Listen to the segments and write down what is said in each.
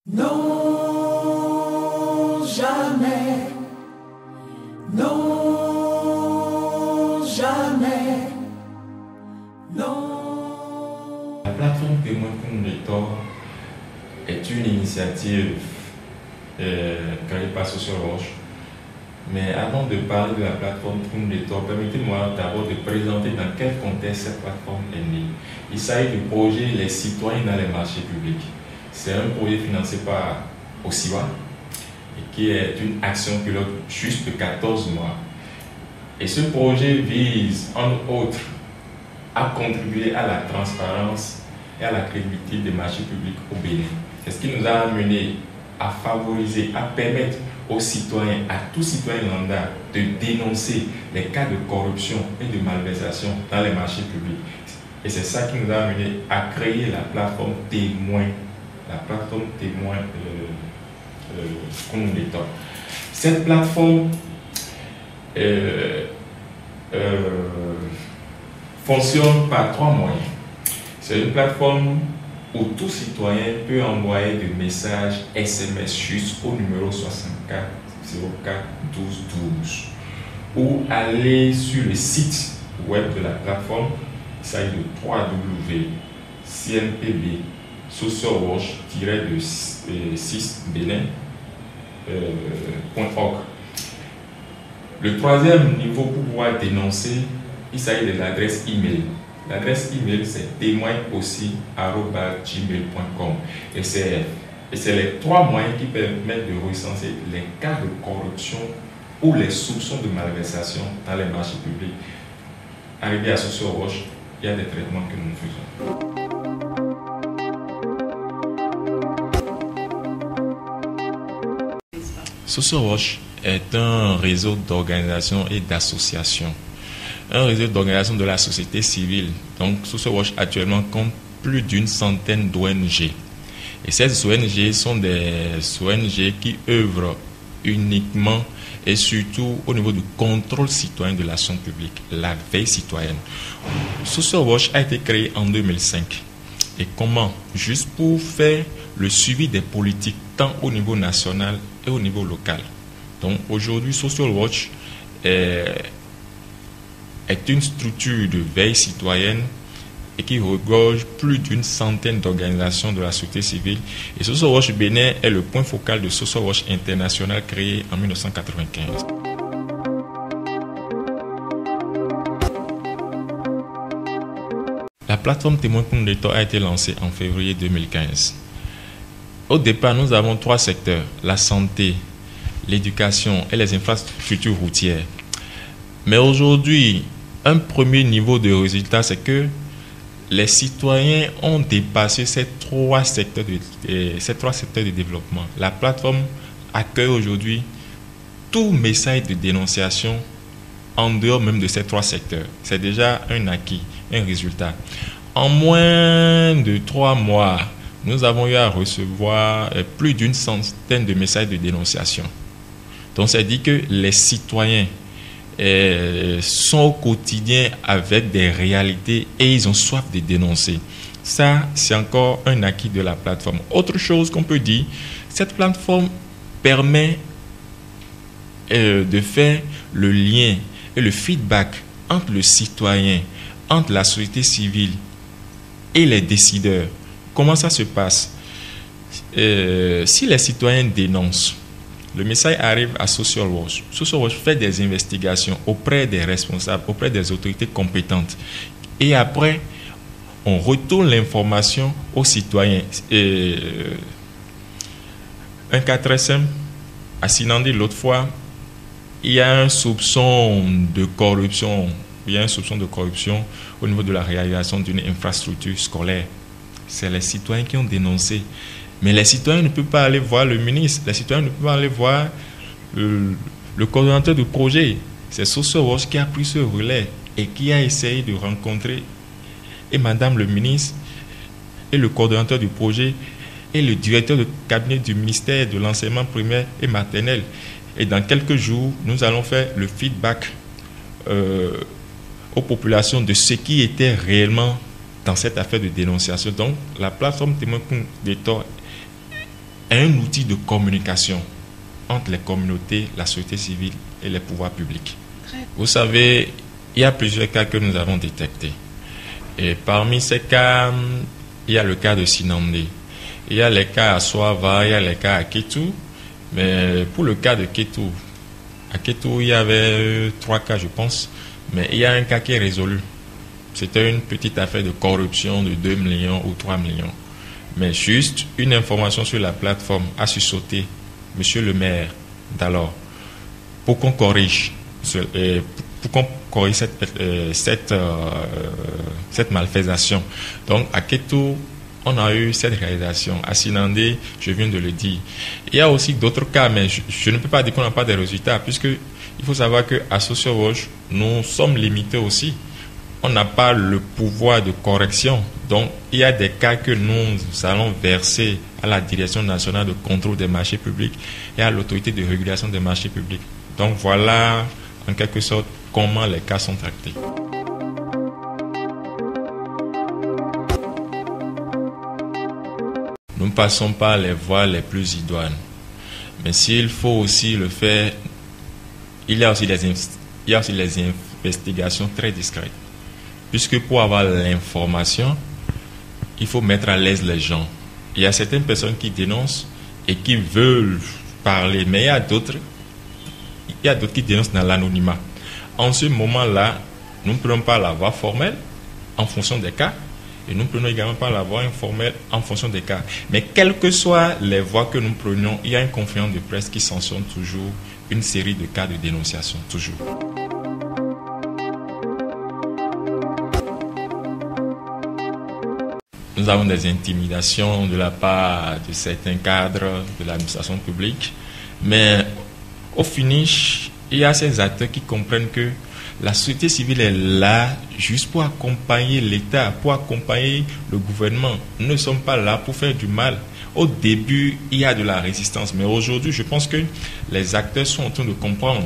Non, jamais. Non, jamais. Non. La plateforme Témoin contre les torts est une initiative créée par Social Watch. Mais avant de parler de la plateforme contre les torts, permettez-moi d'abord de présenter dans quel contexte cette plateforme est née. Il s'agit du projet Les citoyens dans les marchés publics. C'est un projet financé par OSIWA et qui est une action pilote juste de 14 mois. Et ce projet vise, entre autres, à contribuer à la transparence et à la crédibilité des marchés publics au Bénin. C'est ce qui nous a amené à favoriser, à permettre aux citoyens, à tous citoyens lambda, de dénoncer les cas de corruption et de malversation dans les marchés publics. Et c'est ça qui nous a amené à créer la plateforme Témoin. La plateforme Témoin contre les torts. Cette plateforme fonctionne par 3 moyens. C'est une plateforme où tout citoyen peut envoyer des messages SMS juste au numéro 64 04 12 12 ou aller sur le site web de la plateforme. Il s'agit de www.cmpb-6benin.org. Le troisième niveau pour pouvoir dénoncer, il s'agit de l'adresse email. L'adresse email c'est témoin-aussi@gmail.com et c'est les 3 moyens qui permettent de recenser les cas de corruption ou les soupçons de malversation dans les marchés publics. Arrivé à Social Watch, il y a des traitements que nous faisons. Social Watch est un réseau d'organisations et d'associations. Un réseau d'organisations de la société civile. Donc, Social Watch actuellement compte plus d'une centaine d'ONG. Et ces ONG sont des ONG qui œuvrent uniquement et surtout au niveau du contrôle citoyen de l'action publique, la veille citoyenne. Social Watch a été créé en 2005. Et comment? Juste pour faire le suivi des politiques, tant au niveau national et au niveau local. Donc aujourd'hui, Social Watch est une structure de veille citoyenne et qui regorge plus d'une centaine d'organisations de la société civile. Et Social Watch Bénin est le point focal de Social Watch International créé en 1995. La plateforme Témoin contre les torts a été lancée en février 2015. Au départ, nous avons 3 secteurs, la santé, l'éducation et les infrastructures routières. Mais aujourd'hui, un premier niveau de résultat, c'est que les citoyens ont dépassé ces 3 secteurs de développement. La plateforme accueille aujourd'hui tout message de dénonciation en dehors même de ces 3 secteurs. C'est déjà un acquis, un résultat. En moins de 3 mois, nous avons eu à recevoir plus d'une centaine de messages de dénonciation. Donc, ça dit que les citoyens sont au quotidien avec des réalités et ils ont soif de dénoncer. Ça, c'est encore un acquis de la plateforme. Autre chose qu'on peut dire, cette plateforme permet de faire le lien et le feedback entre le citoyen, entre la société civile et les décideurs. Comment ça se passe? Si les citoyens dénoncent, le message arrive à Social Watch. Social Watch fait des investigations auprès des responsables, auprès des autorités compétentes. Et après, on retourne l'information aux citoyens. Un cas très simple, à Sinandi, l'autre fois, il y a un soupçon de corruption. Il y a un soupçon de corruption au niveau de la réalisation d'une infrastructure scolaire. C'est les citoyens qui ont dénoncé. Mais les citoyens ne peuvent pas aller voir le ministre, les citoyens ne peuvent pas aller voir le coordonnateur du projet. C'est Social Watch qui a pris ce relais et qui a essayé de rencontrer et Madame le ministre et le coordonnateur du projet et le directeur de cabinet du ministère de l'enseignement primaire et maternel. Et dans quelques jours, nous allons faire le feedback aux populations de ce qui était réellement dans cette affaire de dénonciation. Donc, la plateforme Témoin contre les torts est un outil de communication entre les communautés, la société civile et les pouvoirs publics. Vous savez, il y a plusieurs cas que nous avons détectés. Et parmi ces cas, il y a le cas de Sinandé. Il y a les cas à Soava, il y a les cas à Kétou. Mais pour le cas de Kétou, à Kétou, il y avait 3 cas, je pense. Mais il y a un cas qui est résolu. C'était une petite affaire de corruption de 2 millions ou 3 millions. Mais juste une information sur la plateforme a su sauter Monsieur le maire d'alors pour qu'on corrige cette malfaisation. Donc à Kétou, on a eu cette réalisation. À Sinandé, je viens de le dire. Il y a aussi d'autres cas, mais je ne peux pas dire qu'on n'a pas de résultats, puisque il faut savoir qu'à SocioWatch, nous sommes limités aussi. On n'a pas le pouvoir de correction. Donc, il y a des cas que nous allons verser à la Direction nationale de contrôle des marchés publics et à l'autorité de régulation des marchés publics. Donc, voilà en quelque sorte comment les cas sont traités. Nous ne passons pas les voies les plus idoines. Mais s'il faut aussi le faire, il y a aussi les investigations très discrètes. Puisque pour avoir l'information, il faut mettre à l'aise les gens. Il y a certaines personnes qui dénoncent et qui veulent parler, mais il y a d'autres qui dénoncent dans l'anonymat. En ce moment-là, nous ne prenons pas la voie formelle en fonction des cas et nous ne prenons également pas la voie informelle en fonction des cas. Mais quelles que soient les voies que nous prenions, il y a une conférence de presse qui sanctionne toujours une série de cas de dénonciation, toujours. Nous avons des intimidations de la part de certains cadres de l'administration publique, mais au finish, il y a ces acteurs qui comprennent que la société civile est là juste pour accompagner l'État, pour accompagner le gouvernement. Nous ne sommes pas là pour faire du mal. Au début, il y a de la résistance, mais aujourd'hui, je pense que les acteurs sont en train de comprendre.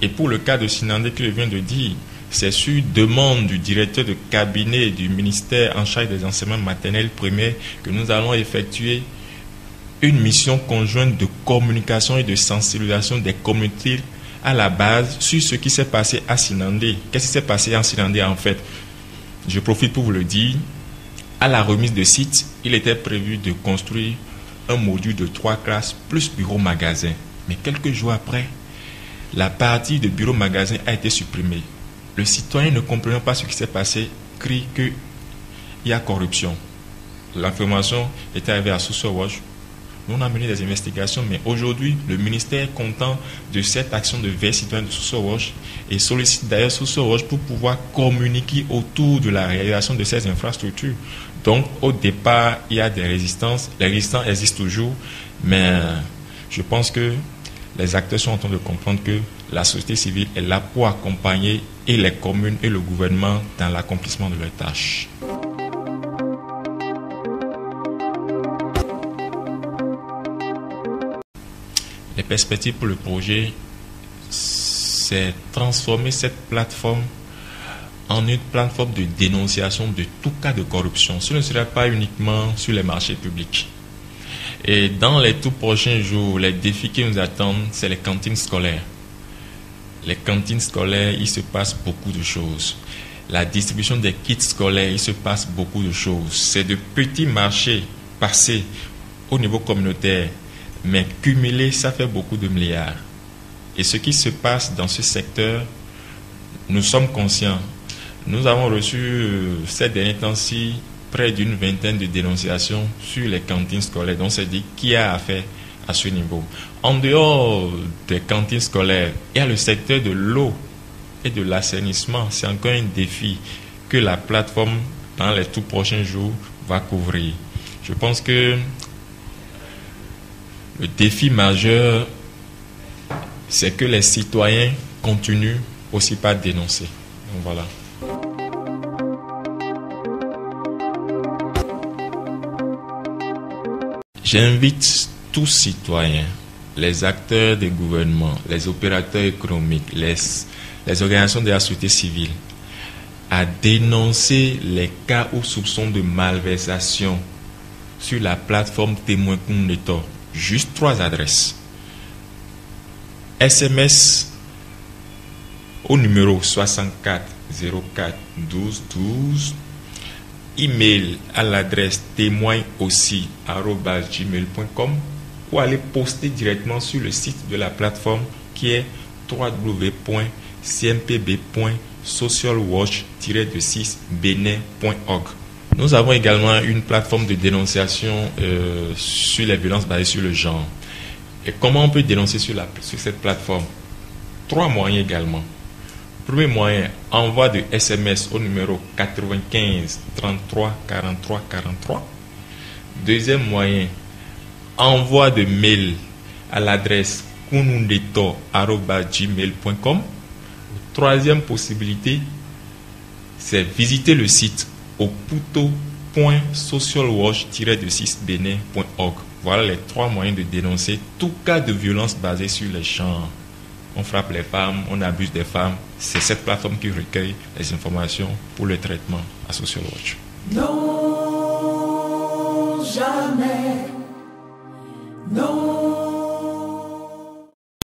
Et pour le cas de Sinandé que je viens de dire, c'est sur demande du directeur de cabinet du ministère en charge des enseignements maternels primaires que nous allons effectuer une mission conjointe de communication et de sensibilisation des communautés à la base sur ce qui s'est passé à Sinandé. Qu'est-ce qui s'est passé en Sinandé en fait? Je profite pour vous le dire. À la remise de site, il était prévu de construire un module de 3 classes plus bureau-magasin. Mais quelques jours après, la partie de bureau-magasin a été supprimée. Le citoyen ne comprenant pas ce qui s'est passé crie qu'il y a corruption. L'information était arrivée à SocioWatch. Nous on a mené des investigations, mais aujourd'hui, le ministère est content de cette action de veille citoyenne de SocioWatch et sollicite d'ailleurs SocioWatch pour pouvoir communiquer autour de la réalisation de ces infrastructures. Donc, au départ, il y a des résistances. Les résistances existent toujours, mais je pense que les acteurs sont en train de comprendre que la société civile est là pour accompagner et les communes et le gouvernement dans l'accomplissement de leurs tâches. Les perspectives pour le projet, c'est transformer cette plateforme en une plateforme de dénonciation de tout cas de corruption. Ce ne sera pas uniquement sur les marchés publics. Et dans les tout prochains jours, les défis qui nous attendent, c'est les cantines scolaires. Les cantines scolaires, il se passe beaucoup de choses. La distribution des kits scolaires, il se passe beaucoup de choses. C'est de petits marchés passés au niveau communautaire, mais cumulés, ça fait beaucoup de milliards. Et ce qui se passe dans ce secteur, nous sommes conscients. Nous avons reçu ces derniers temps-ci près d'une vingtaine de dénonciations sur les cantines scolaires. Donc, c'est dit qui a affaire à ce niveau. En dehors des cantines scolaires, il y a le secteur de l'eau et de l'assainissement. C'est encore un défi que la plateforme, dans les tout prochains jours, va couvrir. Je pense que le défi majeur, c'est que les citoyens continuent aussi par dénoncer. Donc, voilà. J'invite tous citoyens, les acteurs des gouvernements, les opérateurs économiques, les organisations de la société civile à dénoncer les cas ou soupçons de malversation sur la plateforme Témoin Kounetor. juste 3 adresses. SMS au numéro 64 04 12 12. Email à l'adresse témoigneaussi@gmail.com ou aller poster directement sur le site de la plateforme qui est www.cmpb.socialwatch-benin.org. Nous avons également une plateforme de dénonciation sur les violences basées sur le genre. Et comment on peut dénoncer sur cette plateforme? 3 moyens également. Premier moyen, envoi de SMS au numéro 95 33 43 43. Deuxième moyen, envoi de mail à l'adresse kunundeto@gmail.com. Troisième possibilité, c'est visiter le site oputo.socialwatch-benin.org. Voilà les 3 moyens de dénoncer tout cas de violence basée sur les genres. On frappe les femmes, on abuse des femmes. C'est cette plateforme qui recueille les informations pour le traitement à Social Watch. Non, jamais. Non.